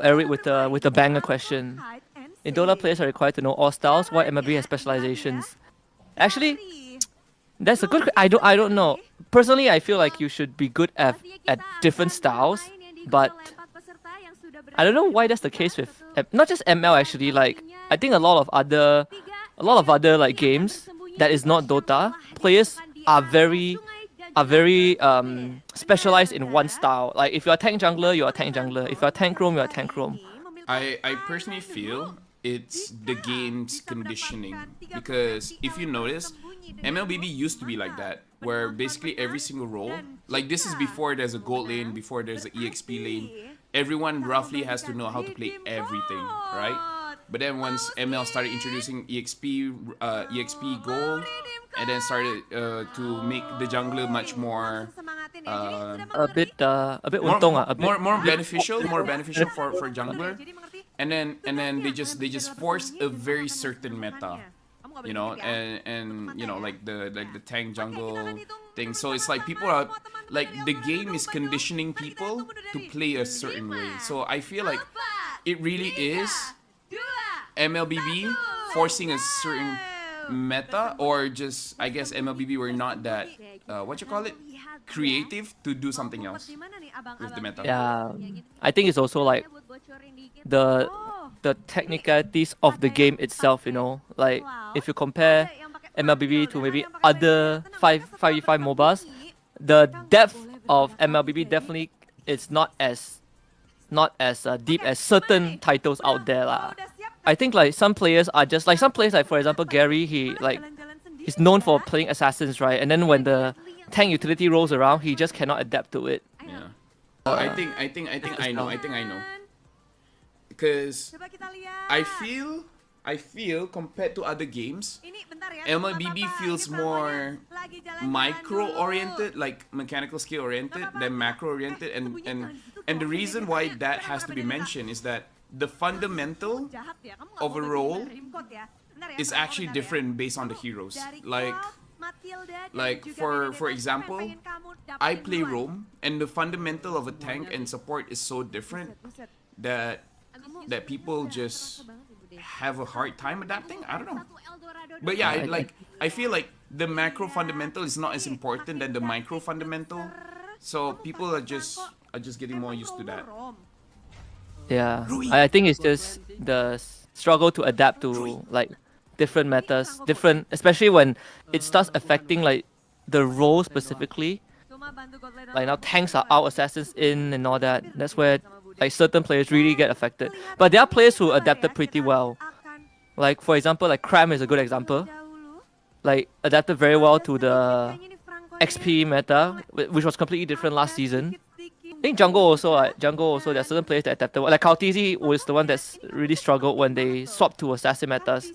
Eric with a banger question. In Dota, players are required to know all styles, while MLB has specializations. Actually, that's a good. I don't know. Personally, I feel like you should be good at different styles, but I don't know why that's the case with not just ML actually. Like I think a lot of other like games that is not Dota, players are very specialized in one style. Like if you're a tank jungler, you're a tank jungler. If you're a tank roam, you're a tank roam. I personally feel it's the game's conditioning, because if you notice, MLBB used to be like that, where basically every single role, like this is before there's a gold lane, before there's an EXP lane, everyone roughly has to know how to play everything, right? But then once ML started introducing EXP gold, and then started to make the jungler much more A bit untong ah, a bit. more beneficial for jungler, and then they just force a very certain meta, and like the tank jungle thing. So it's like people are like, the game is conditioning people to play a certain way. So I feel like it really is MLBB forcing a certain meta, or just, I guess MLBB were not that creative to do something else with the meta. Yeah, I think it's also like the technicalities of the game itself. Like if you compare MLBB to maybe other 5v5 MOBAs, the depth of MLBB definitely is not as deep as certain titles out there lah. I think like some players are just like for example Gary, he's known for playing assassins, right? And then when the tank utility rolls around, he just cannot adapt to it. Yeah. I think I know. Because I feel compared to other games, MLBB feels more micro-oriented, like mechanical skill oriented, than macro-oriented, and the reason why that has to be mentioned is that the fundamental of a role is actually different based on the heroes. Like for example, I play roam, and the fundamental of a tank and support is so different that people just have a hard time adapting. I don't know. But yeah, I feel like the macro fundamental is not as important than the micro fundamental. So people are just getting more used to that. Yeah, I think it's just the struggle to adapt to like different metas, especially when it starts affecting like the role specifically. Like now tanks are out, assassins in, and all that. That's where like certain players really get affected. But there are players who adapted pretty well. Like for example, like Cram is a good example. Like adapted very well to the XP meta, which was completely different last season. I think jungle also, there are certain players that adapted well. Like Kautizi was the one that's really struggled when they swapped to assassin metas.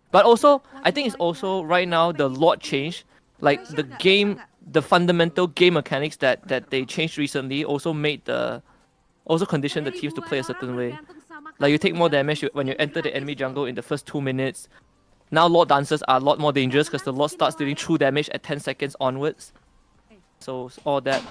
But also, I think it's also right now the Lord change, like the game, the fundamental game mechanics that they changed recently also conditioned the teams to play a certain way. Like you take more damage when you enter the enemy jungle in the first 2 minutes. Now Lord dancers are a lot more dangerous because the Lord starts dealing true damage at 10 seconds onwards. So all that.